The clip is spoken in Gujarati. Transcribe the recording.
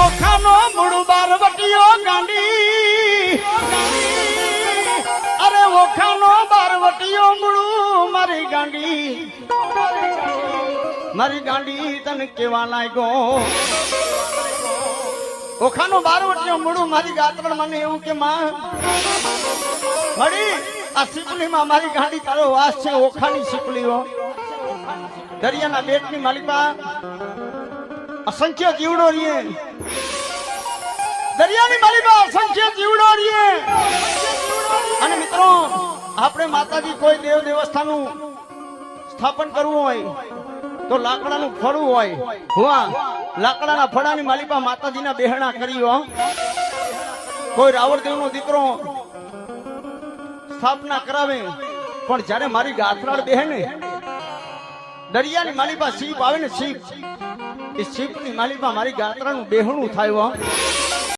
ઓખાનો મૂળ બારવટીયો ગાંડી અરે ઓખાનો બારવટીયો મૂળ મારી ગાંડી તને કેવા લાગ્યો ઓખાનો બારવટીયો મૂળ મારી ગાત્રણ મને એવું કે માં મળી આ સિપલીમાં મારી ગાંડી તારો વાસ છે ઓખાની સિપલીઓ દરિયાના બેટની માલિકા અસંખ્ય જીવડો રીએ દરિયાની માલિકા અસંખ્ય જીવડો રીએ અને મિત્રો આપણે માતાજી કોઈ દેવ દેવસ્થાનનું સ્થાપન કરવું હોય તો લાકડાનું ફળું હોય હુઆ લાકડાના ફળાની માલિકા માતાજીના બેહણા કરી કોઈ રાવણદેવનો દીકરો સ્થાપના કરાવે પણ જ્યારે મારી ગાત્રાળ બેહને દરિયાની માલિકા શીપ આવે ને શીપ એ શીપની માલિકા મારી ગાત્રાનું બેહણું થાય